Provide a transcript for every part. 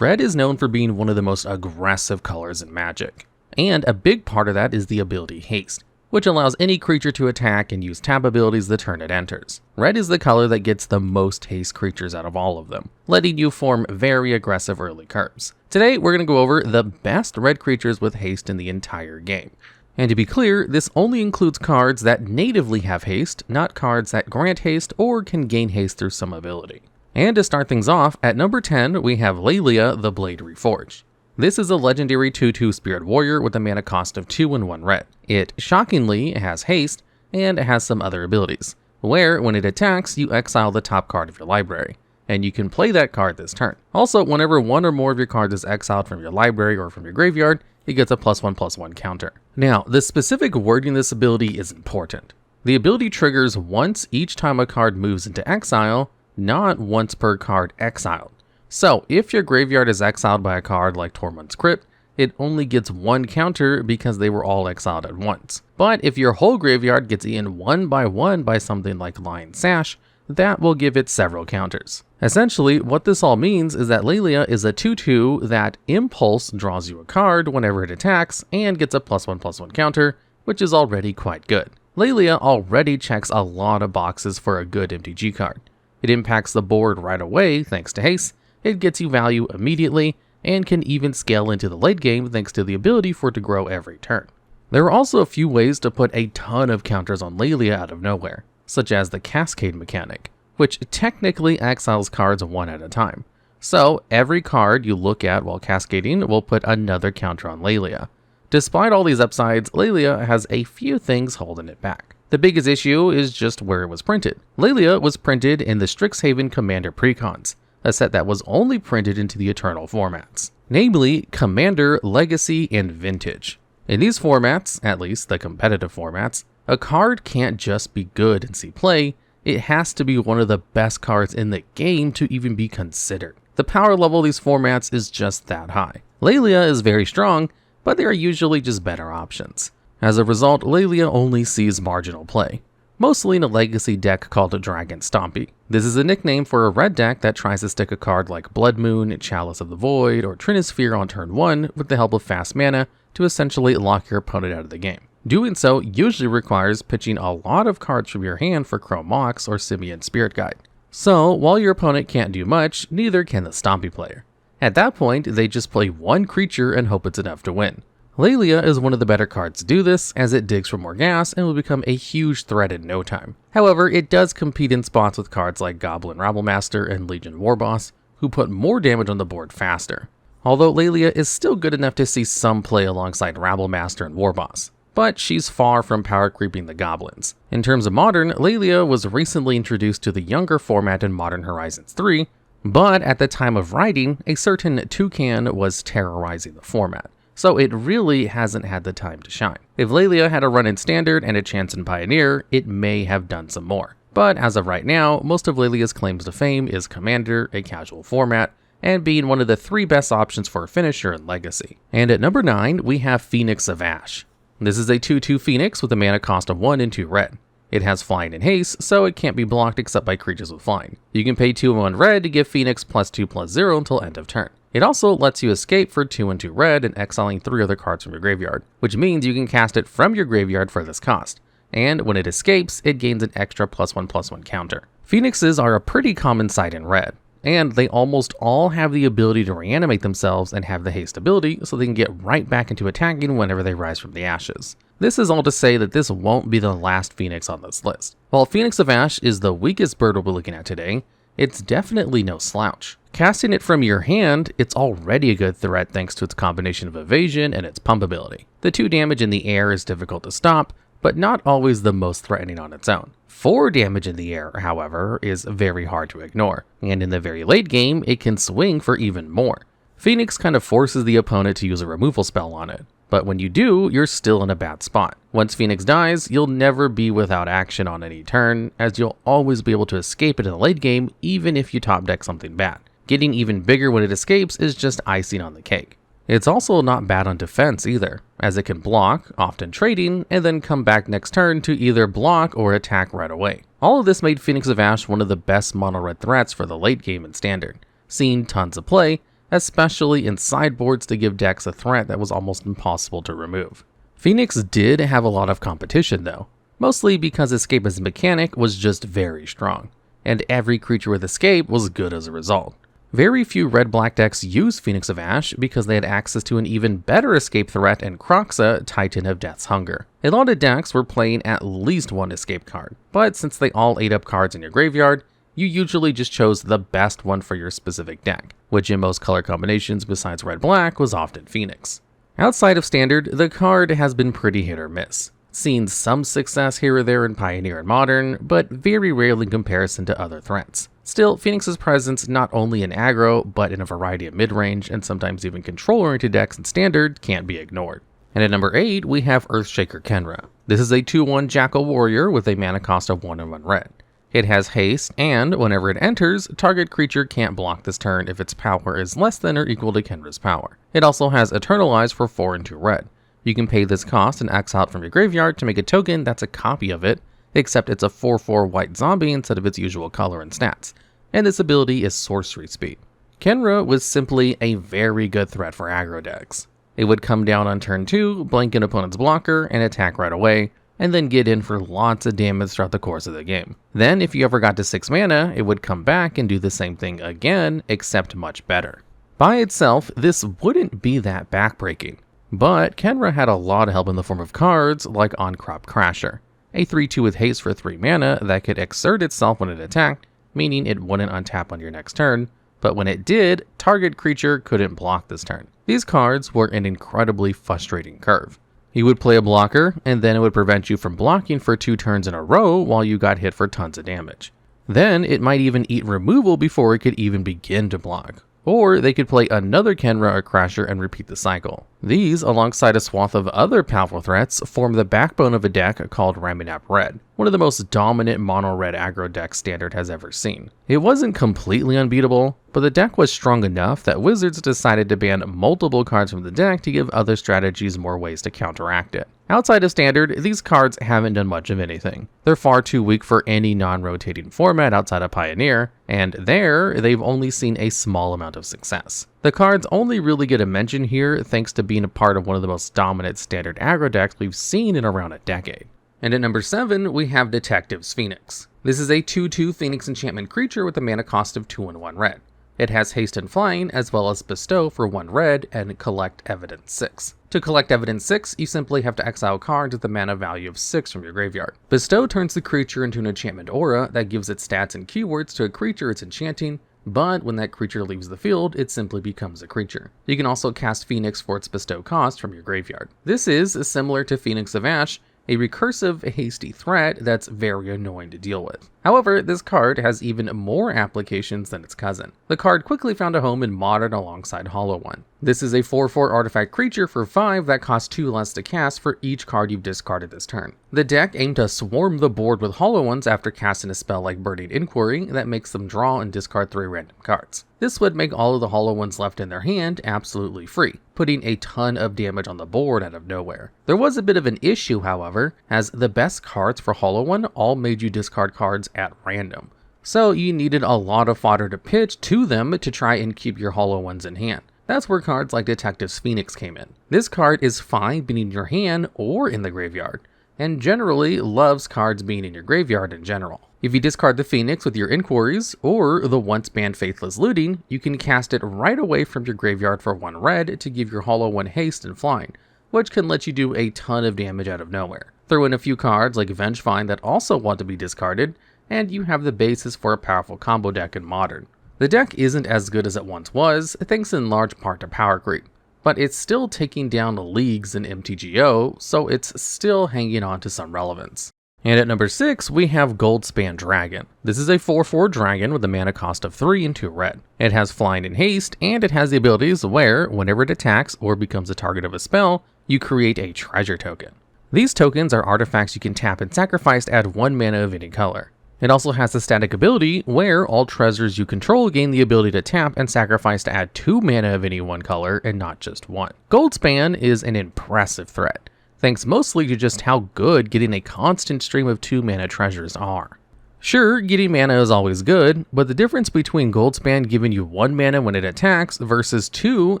Red is known for being one of the most aggressive colors in Magic, and a big part of that is the ability Haste, which allows any creature to attack and use tap abilities the turn it enters. Red is the color that gets the most haste creatures out of all of them, letting you form very aggressive early curves. Today, we're going to go over the best red creatures with haste in the entire game. And to be clear, this only includes cards that natively have haste, not cards that grant haste or can gain haste through some ability. And to start things off, at number 10, we have Laelia, the Blade Reforged. This is a legendary 2/2 Spirit Warrior with a mana cost of 2 and 1 red. It, shockingly, has haste, and it has some other abilities, where when it attacks, you exile the top card of your library, and you can play that card this turn. Also, whenever one or more of your cards is exiled from your library or from your graveyard, it gets a +1/+1 counter. Now, the specific wording of this ability is important. The ability triggers once each time a card moves into exile, not once per card exiled. So, if your graveyard is exiled by a card like Tormund's Crypt, it only gets one counter because they were all exiled at once. But if your whole graveyard gets eaten one by something like Lion Sash, that will give it several counters. Essentially, what this all means is that Laelia is a 2/2 that Impulse draws you a card whenever it attacks and gets a +1/+1 counter, which is already quite good. Laelia already checks a lot of boxes for a good MTG card. It impacts the board right away thanks to haste, it gets you value immediately, and can even scale into the late game thanks to the ability for it to grow every turn. There are also a few ways to put a ton of counters on Laelia out of nowhere, such as the Cascade mechanic, which technically exiles cards one at a time. So every card you look at while cascading will put another counter on Laelia. Despite all these upsides, Laelia has a few things holding it back. The biggest issue is just where it was printed. Laelia was printed in the Strixhaven Commander Precons, a set that was only printed into the Eternal formats, namely Commander, Legacy, and Vintage. In these formats, at least the competitive formats, a card can't just be good and see play, it has to be one of the best cards in the game to even be considered. The power level of these formats is just that high. Laelia is very strong, but they are usually just better options. As a result, Laelia only sees marginal play, mostly in a legacy deck called Dragon Stompy. This is a nickname for a red deck that tries to stick a card like Blood Moon, Chalice of the Void, or Trinisphere on turn 1 with the help of fast mana to essentially lock your opponent out of the game. Doing so usually requires pitching a lot of cards from your hand for Chrome Mox or Simian Spirit Guide. So, while your opponent can't do much, neither can the Stompy player. At that point, they just play one creature and hope it's enough to win. Laelia is one of the better cards to do this, as it digs for more gas and will become a huge threat in no time. However, it does compete in spots with cards like Goblin Rabblemaster and Legion Warboss, who put more damage on the board faster. Although Laelia is still good enough to see some play alongside Rabblemaster and Warboss, but she's far from power creeping the goblins. In terms of Modern, Laelia was recently introduced to the younger format in Modern Horizons 3, but at the time of writing, a certain Toucan was terrorizing the format, so it really hasn't had the time to shine. If Laelia had a run in Standard and a chance in Pioneer, it may have done some more. But as of right now, most of Laelia's claims to fame is Commander, a casual format, and being one of the 3 best options for a finisher in Legacy. And at number 9, we have Phoenix of Ash. This is a 2/2 Phoenix with a mana cost of 1 and 2 red. It has flying and haste, so it can't be blocked except by creatures with flying. You can pay 2 and 1 red to give Phoenix +2/+0 until end of turn. It also lets you escape for 2 and 2 red and exiling 3 other cards from your graveyard, which means you can cast it from your graveyard for this cost. And when it escapes, it gains an extra +1/+1 counter. Phoenixes are a pretty common sight in red, and they almost all have the ability to reanimate themselves and have the haste ability, so they can get right back into attacking whenever they rise from the ashes. This is all to say that this won't be the last Phoenix on this list. While Phoenix of Ash is the weakest bird we'll be looking at today, it's definitely no slouch. Casting it from your hand, it's already a good threat thanks to its combination of evasion and its pump ability. The 2 damage in the air is difficult to stop, but not always the most threatening on its own. 4 damage in the air, however, is very hard to ignore, and in the very late game, it can swing for even more. Phoenix kind of forces the opponent to use a removal spell on it, but when you do, you're still in a bad spot. Once Phoenix dies, you'll never be without action on any turn, as you'll always be able to escape it in the late game even if you top deck something bad. Getting even bigger when it escapes is just icing on the cake. It's also not bad on defense either, as it can block, often trading, and then come back next turn to either block or attack right away. All of this made Phoenix of Ash one of the best mono-red threats for the late game in Standard, seeing tons of play, especially in sideboards to give decks a threat that was almost impossible to remove. Phoenix did have a lot of competition though, mostly because Escape as a mechanic was just very strong, and every creature with Escape was good as a result. Very few red-black decks used Phoenix of Ash because they had access to an even better escape threat in Kroxa, Titan of Death's Hunger. A lot of decks were playing at least one escape card, but since they all ate up cards in your graveyard, you usually just chose the best one for your specific deck, which in most color combinations besides red-black was often Phoenix. Outside of Standard, the card has been pretty hit or miss, seeing some success here or there in Pioneer and Modern, but very rarely in comparison to other threats. Still, Phoenix's presence not only in aggro, but in a variety of mid-range and sometimes even control-oriented decks in Standard can't be ignored. And at number 8, we have Earthshaker Khenra. This is a 2/1 Jackal Warrior with a mana cost of 1 and 1 red. It has haste, and whenever it enters, target creature can't block this turn if its power is less than or equal to Khenra's power. It also has Eternalize for 4 and 2 red. You can pay this cost and exile it from your graveyard to make a token that's a copy of it, except it's a 4/4 white zombie instead of its usual color and stats, and this ability is sorcery speed. Khenra was simply a very good threat for aggro decks. It would come down on turn 2, blank an opponent's blocker, and attack right away, and then get in for lots of damage throughout the course of the game. Then, if you ever got to 6 mana, it would come back and do the same thing again, except much better. By itself, this wouldn't be that backbreaking, but Khenra had a lot of help in the form of cards like On-Crop Crasher, a 3/2 with haste for 3 mana that could exert itself when it attacked, meaning it wouldn't untap on your next turn, but when it did, target creature couldn't block this turn. These cards were an incredibly frustrating curve. You would play a blocker, and then it would prevent you from blocking for 2 turns in a row while you got hit for tons of damage. Then it might even eat removal before it could even begin to block. Or they could play another Khenra or Crasher and repeat the cycle. These, alongside a swath of other powerful threats, form the backbone of a deck called Ramunap Red, one of the most dominant mono-red aggro decks Standard has ever seen. It wasn't completely unbeatable, but the deck was strong enough that Wizards decided to ban multiple cards from the deck to give other strategies more ways to counteract it. Outside of Standard, these cards haven't done much of anything. They're far too weak for any non-rotating format outside of Pioneer, and there, they've only seen a small amount of success. The cards only really get a mention here thanks to being a part of one of the most dominant Standard aggro decks we've seen in around a decade. And at number 7, we have Detective's Phoenix. This is a 2/2 Phoenix enchantment creature with a mana cost of 2 and 1 red. It has haste and flying, as well as bestow for 1 red and collect evidence 6. To collect evidence 6, you simply have to exile cards with a mana value of 6 from your graveyard. Bestow turns the creature into an enchantment aura that gives it stats and keywords to a creature it's enchanting, but when that creature leaves the field, it simply becomes a creature. You can also cast Phoenix for its bestow cost from your graveyard. This is similar to Phoenix of Ash, a recursive, hasty threat that's very annoying to deal with. However, this card has even more applications than its cousin. The card quickly found a home in Modern alongside Hollow One. This is a 4/4 artifact creature for 5 that costs 2 less to cast for each card you've discarded this turn. The deck aimed to swarm the board with Hollow Ones after casting a spell like Burning Inquiry that makes them draw and discard 3 random cards. This would make all of the Hollow Ones left in their hand absolutely free, putting a ton of damage on the board out of nowhere. There was a bit of an issue, however, as the best cards for Hollow One all made you discard cards at random. So you needed a lot of fodder to pitch to them to try and keep your Hollow Ones in hand. That's where cards like Detective's Phoenix came in. This card is fine being in your hand or in the graveyard, and generally loves cards being in your graveyard in general. If you discard the Phoenix with your Inquiries, or the once banned Faithless Looting, you can cast it right away from your graveyard for 1 red to give your Hollow One haste and flying, which can let you do a ton of damage out of nowhere. Throw in a few cards like Vengefine that also want to be discarded, and you have the basis for a powerful combo deck in Modern. The deck isn't as good as it once was, thanks in large part to power creep, but it's still taking down leagues in MTGO, so it's still hanging on to some relevance. And at number 6, we have Goldspan Dragon. This is a 4/4 dragon with a mana cost of 3 and 2 red. It has flying and haste, and it has the abilities where, whenever it attacks or becomes the target of a spell, you create a treasure token. These tokens are artifacts you can tap and sacrifice to add 1 mana of any color. It also has the static ability where all treasures you control gain the ability to tap and sacrifice to add 2 mana of any one color and not just 1. Goldspan is an impressive threat, thanks mostly to just how good getting a constant stream of 2 mana treasures are. Sure, getting mana is always good, but the difference between Goldspan giving you 1 mana when it attacks versus 2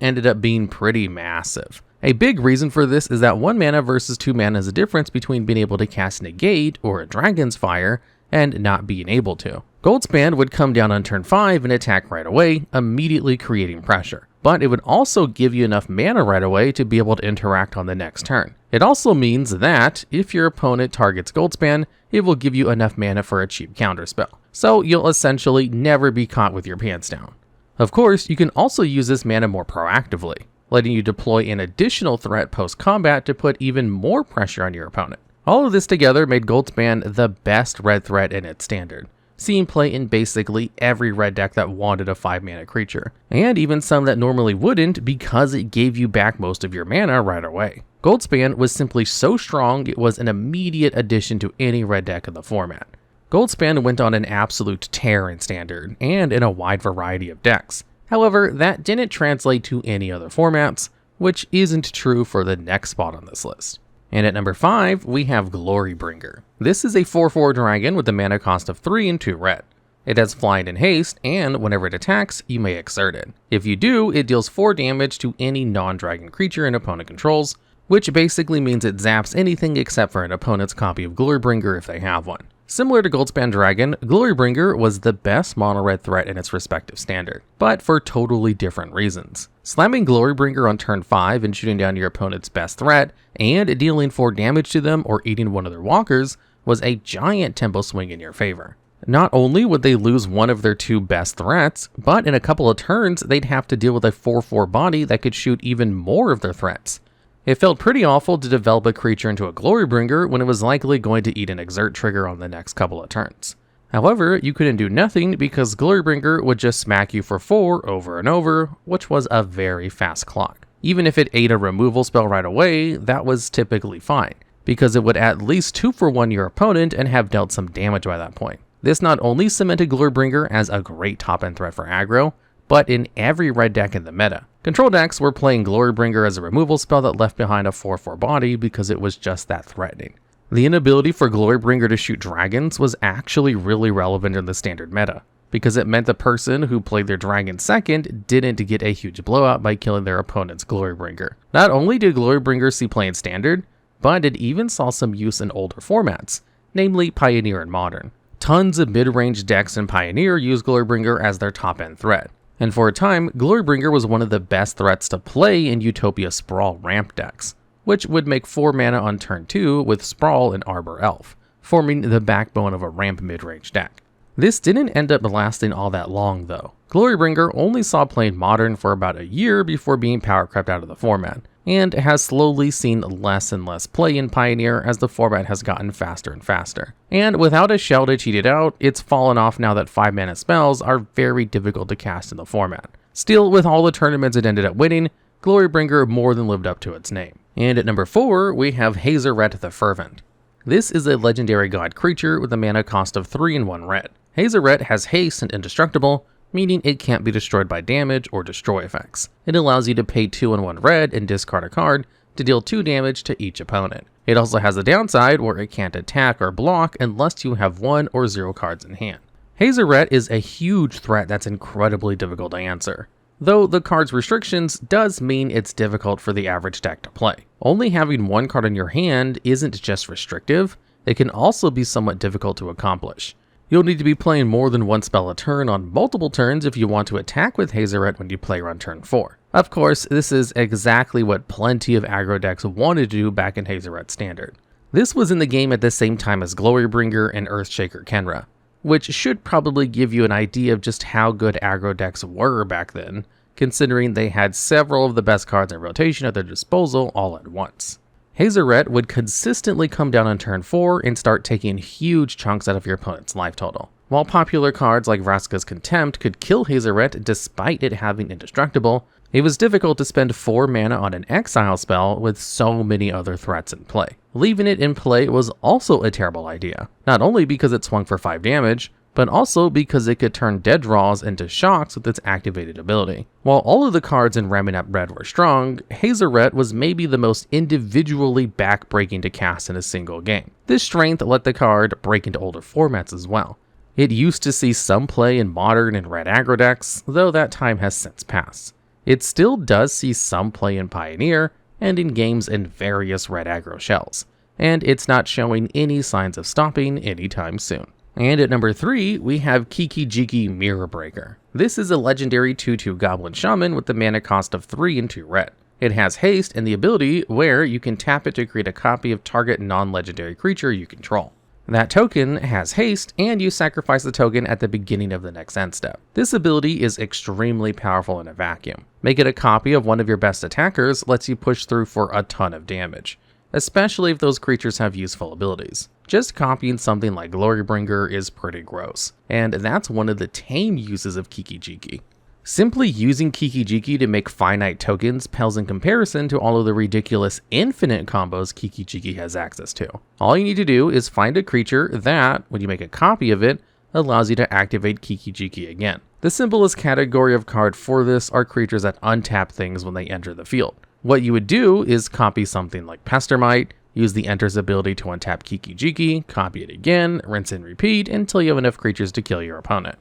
ended up being pretty massive. A big reason for this is that 1 mana versus 2 mana is a difference between being able to cast Negate or a Dragon's Fire and not being able to. Goldspan would come down on turn 5 and attack right away, immediately creating pressure. But it would also give you enough mana right away to be able to interact on the next turn. It also means that, if your opponent targets Goldspan, it will give you enough mana for a cheap counterspell. So you'll essentially never be caught with your pants down. Of course, you can also use this mana more proactively, letting you deploy an additional threat post-combat to put even more pressure on your opponent. All of this together made Goldspan the best red threat in its standard, seeing play in basically every red deck that wanted a 5 mana creature, and even some that normally wouldn't because it gave you back most of your mana right away. Goldspan was simply so strong it was an immediate addition to any red deck in the format. Goldspan went on an absolute tear in standard, and in a wide variety of decks. However, that didn't translate to any other formats, which isn't true for the next spot on this list. And at number 5, we have Glorybringer. This is a 4/4 dragon with a mana cost of 3 and 2 red. It has flying and haste, and whenever it attacks, you may exert it. If you do, it deals 4 damage to any non-dragon creature an opponent controls, which basically means it zaps anything except for an opponent's copy of Glorybringer if they have one. Similar to Goldspan Dragon, Glorybringer was the best mono-red threat in its respective standard, but for totally different reasons. Slamming Glorybringer on turn 5 and shooting down your opponent's best threat, and dealing 4 damage to them or eating one of their walkers, was a giant tempo swing in your favor. Not only would they lose one of their 2 best threats, but in a couple of turns they'd have to deal with a 4/4 body that could shoot even more of their threats. It felt pretty awful to develop a creature into a Glorybringer when it was likely going to eat an exert trigger on the next couple of turns. However, you couldn't do nothing because Glorybringer would just smack you for 4 over and over, which was a very fast clock. Even if it ate a removal spell right away, that was typically fine, because it would at least 2-for-1 your opponent and have dealt some damage by that point. This not only cemented Glorybringer as a great top-end threat for aggro, but in every red deck in the meta. Control decks were playing Glorybringer as a removal spell that left behind a 4/4 body because it was just that threatening. The inability for Glorybringer to shoot dragons was actually really relevant in the standard meta, because it meant the person who played their dragon second didn't get a huge blowout by killing their opponent's Glorybringer. Not only did Glorybringer see play in standard, but it even saw some use in older formats, namely Pioneer and Modern. Tons of mid-range decks in Pioneer use Glorybringer as their top-end threat. And for a time, Glorybringer was one of the best threats to play in Utopia Sprawl ramp decks, which would make 4 mana on turn 2 with Sprawl and Arbor Elf, forming the backbone of a ramp mid-range deck. This didn't end up lasting all that long though. Glorybringer only saw play in Modern for about a year before being power crept out of the format, and has slowly seen less and less play in Pioneer as the format has gotten faster and faster. And without a shell to cheat it out, it's fallen off now that 5 mana spells are very difficult to cast in the format. Still, with all the tournaments it ended up winning, Glorybringer more than lived up to its name. And at number 4, we have Hazoret the Fervent. This is a legendary god creature with a mana cost of 3 and 1 red. Hazoret has haste and indestructible, meaning it can't be destroyed by damage or destroy effects. It allows you to pay 2 and 1 red and discard a card to deal 2 damage to each opponent. It also has a downside where it can't attack or block unless you have 1 or 0 cards in hand. Hazoret is a huge threat that's incredibly difficult to answer, though the card's restrictions does mean it's difficult for the average deck to play. Only having 1 card in your hand isn't just restrictive, it can also be somewhat difficult to accomplish. You'll need to be playing more than 1 spell a turn on multiple turns if you want to attack with Hazoret when you play on turn 4. Of course, this is exactly what plenty of aggro decks wanted to do back in Hazoret Standard. This was in the game at the same time as Glorybringer and Earthshaker Khenra, which should probably give you an idea of just how good aggro decks were back then, considering they had several of the best cards in rotation at their disposal all at once. Hazoret would consistently come down on turn 4 and start taking huge chunks out of your opponent's life total. While popular cards like Vraska's Contempt could kill Hazoret despite it having indestructible, it was difficult to spend 4 mana on an exile spell with so many other threats in play. Leaving it in play was also a terrible idea, not only because it swung for 5 damage, but also because it could turn dead draws into shocks with its activated ability. While all of the cards in Ramming Up Red were strong, Hazoret was maybe the most individually backbreaking to cast in a single game. This strength let the card break into older formats as well, It used to see some play in modern and red aggro decks, though that time has since passed. It still does see some play in Pioneer and in games in various red aggro shells, and it's not showing any signs of stopping anytime soon. And at number 3, we have Kiki-Jiki Mirror Breaker. This is a legendary 2/2 Goblin Shaman with the mana cost of 3 and 2 red. It has Haste and the ability where you can tap it to create a copy of target non-legendary creature you control. That token has Haste, and you sacrifice the token at the beginning of the next end step. This ability is extremely powerful in a vacuum. Make it a copy of one of your best attackers lets you push through for a ton of damage, especially if those creatures have useful abilities. Just copying something like Glorybringer is pretty gross, and that's one of the tame uses of Kiki-Jiki. Simply using Kiki-Jiki to make finite tokens pales in comparison to all of the ridiculous infinite combos Kiki-Jiki has access to. All you need to do is find a creature that, when you make a copy of it, allows you to activate Kiki-Jiki again. The simplest category of card for this are creatures that untap things when they enter the field. What you would do is copy something like Pestermite, use the Enter's ability to untap Kiki-Jiki, copy it again, rinse and repeat until you have enough creatures to kill your opponent.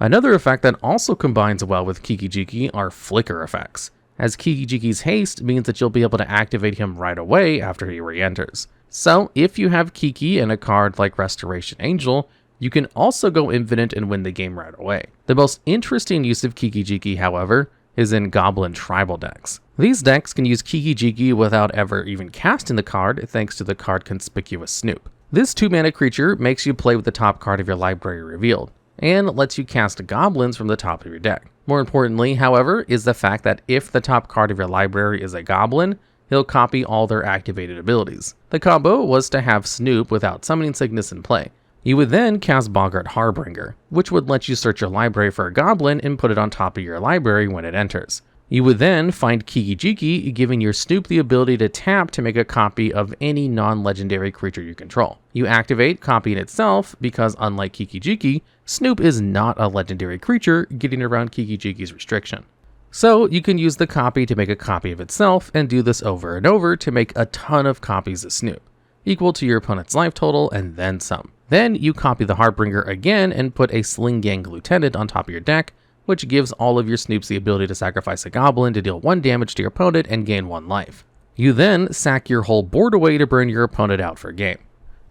Another effect that also combines well with Kiki-Jiki are flicker effects, as Kiki-Jiki's haste means that you'll be able to activate him right away after he re-enters. So if you have Kiki and a card like Restoration Angel, you can also go infinite and win the game right away. The most interesting use of Kiki-Jiki, however, is in Goblin tribal decks. These decks can use Kiki-Jiki without ever even casting the card thanks to the card Conspicuous Snoop. This 2-mana creature makes you play with the top card of your library revealed, and lets you cast goblins from the top of your deck. More importantly, however, is the fact that if the top card of your library is a goblin, he'll copy all their activated abilities. The combo was to have Snoop without Summoning Sickness in play. You would then cast Boggart Harbinger, which would let you search your library for a goblin and put it on top of your library when it enters. You would then find Kiki-Jiki, giving your Snoop the ability to tap to make a copy of any non-legendary creature you control. You activate copying itself because, unlike Kiki-Jiki, Snoop is not a legendary creature, getting around Kiki-Jiki's restriction. So you can use the copy to make a copy of itself, and do this over and over to make a ton of copies of Snoop, equal to your opponent's life total and then some. Then you copy the Harbinger again and put a Sling Gang Lieutenant on top of your deck, which gives all of your Snoops the ability to sacrifice a goblin to deal 1 damage to your opponent and gain 1 life. You then sack your whole board away to burn your opponent out for game.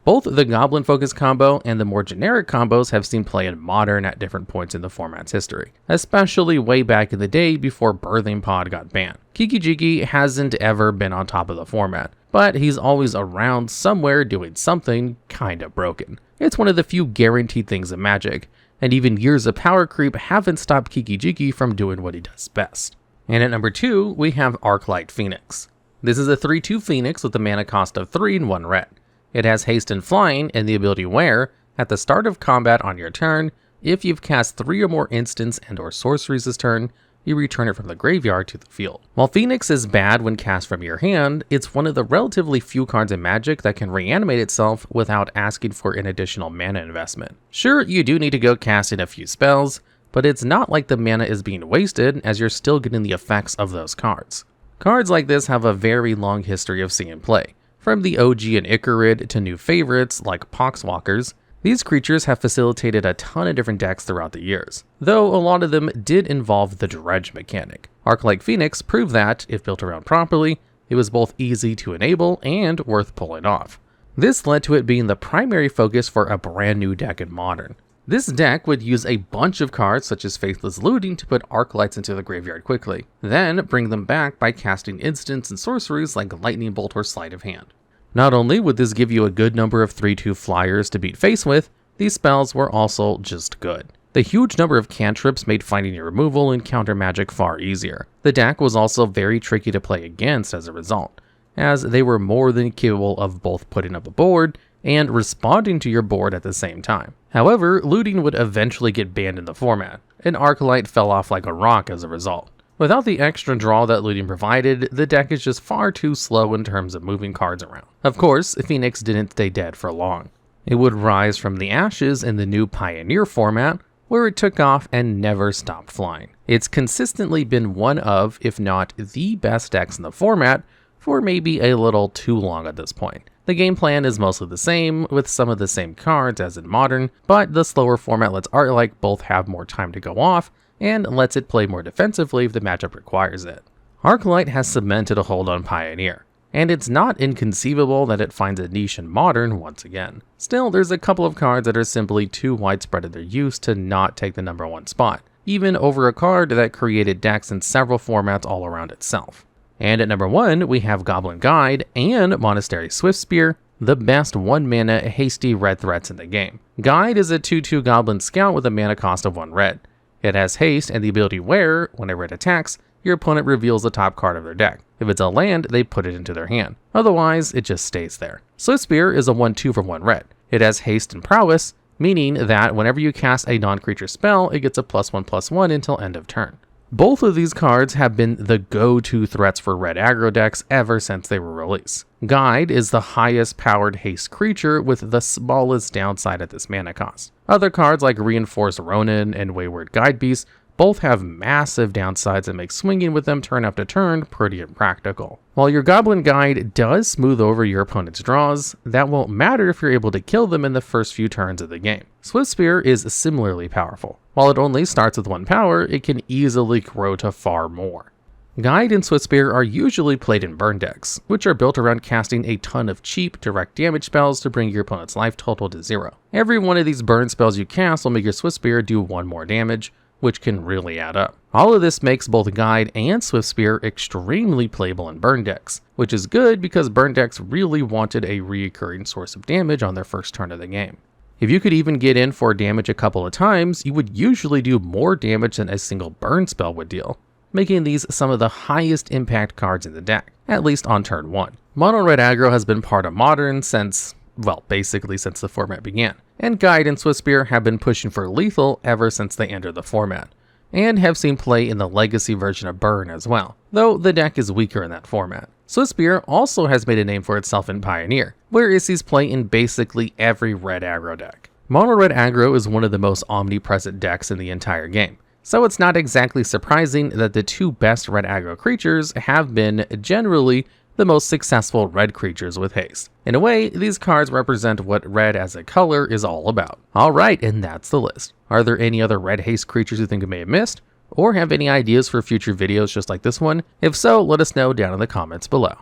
Both the Goblin Focus combo and the more generic combos have seen play in Modern at different points in the format's history, especially way back in the day before Birthing Pod got banned. Kiki-Jiki hasn't ever been on top of the format, but he's always around somewhere doing something kinda broken. It's one of the few guaranteed things in Magic, and even years of power creep haven't stopped Kiki-Jiki from doing what he does best. And at number 2, we have Arclight Phoenix. This is a 3/2 Phoenix with a mana cost of 3 and 1 red. It has haste and flying and the ability where, at the start of combat on your turn, if you've cast 3 or more instants and or sorceries this turn, you return it from the graveyard to the field. While Phoenix is bad when cast from your hand, it's one of the relatively few cards in Magic that can reanimate itself without asking for an additional mana investment. Sure, you do need to go casting a few spells, but it's not like the mana is being wasted as you're still getting the effects of those cards. Cards like this have a very long history of seeing play. From the OG and Icarid to new favorites like Poxwalkers, these creatures have facilitated a ton of different decks throughout the years, though a lot of them did involve the dredge mechanic. Arclight Phoenix proved that, if built around properly, it was both easy to enable and worth pulling off. This led to it being the primary focus for a brand new deck in Modern. This deck would use a bunch of cards such as Faithless Looting to put Arclights into the graveyard quickly, then bring them back by casting instants and sorceries like Lightning Bolt or Sleight of Hand. Not only would this give you a good number of 3/2 flyers to beat face with, these spells were also just good. The huge number of cantrips made finding your removal and counter magic far easier. The deck was also very tricky to play against as a result, as they were more than capable of both putting up a board and responding to your board at the same time. However, looting would eventually get banned in the format, and Arclight fell off like a rock as a result. Without the extra draw that looting provided, the deck is just far too slow in terms of moving cards around. Of course, Phoenix didn't stay dead for long. It would rise from the ashes in the new Pioneer format, where it took off and never stopped flying. It's consistently been one of, if not the best decks in the format, for maybe a little too long at this point. The game plan is mostly the same, with some of the same cards as in Modern, but the slower format lets Arclight both have more time to go off, and lets it play more defensively if the matchup requires it. Arclight has cemented a hold on Pioneer, and it's not inconceivable that it finds a niche in Modern once again. Still, there's a couple of cards that are simply too widespread in their use to not take the #1 spot, even over a card that created decks in several formats all around itself. And at #1, we have Goblin Guide and Monastery Swiftspear, the best 1-mana hasty red threats in the game. Guide is a 2/2 Goblin Scout with a mana cost of 1 red. It has haste and the ability where, whenever it attacks, your opponent reveals the top card of their deck. If it's a land, they put it into their hand. Otherwise, it just stays there. Swiftspear is a 1/2 for 1 red. It has haste and prowess, meaning that whenever you cast a non-creature spell, it gets a +1/+1 until end of turn. Both of these cards have been the go-to threats for red aggro decks ever since they were released. Guide is the highest powered haste creature with the smallest downside at this mana cost. Other cards like Reinforced Ronin and Wayward Guidebeast both have massive downsides that make swinging with them turn after turn pretty impractical. While your Goblin Guide does smooth over your opponent's draws, that won't matter if you're able to kill them in the first few turns of the game. Swiftspear is similarly powerful. While it only starts with 1 power, it can easily grow to far more. Guide and Swiftspear are usually played in burn decks, which are built around casting a ton of cheap, direct damage spells to bring your opponent's life total to 0. Every one of these burn spells you cast will make your Swiftspear do 1 more damage, which can really add up. All of this makes both Guide and Swiftspear extremely playable in burn decks, which is good because burn decks really wanted a recurring source of damage on their first turn of the game. If you could even get in for damage a couple of times, you would usually do more damage than a single burn spell would deal, making these some of the highest impact cards in the deck, at least on turn 1. Mono red aggro has been part of Modern since, well, basically since the format began, and Guide and Swiftspear have been pushing for lethal ever since they entered the format, and have seen play in the legacy version of Burn as well, though the deck is weaker in that format. Swiftspear also has made a name for itself in Pioneer, where it sees play in basically every red aggro deck. Mono red aggro is one of the most omnipresent decks in the entire game, so it's not exactly surprising that the 2 best red aggro creatures have been generally the most successful red creatures with haste. In a way, these cards represent what red as a color is all about. Alright, and that's the list. Are there any other red haste creatures you think I may have missed? Or have any ideas for future videos just like this one? If so, let us know down in the comments below.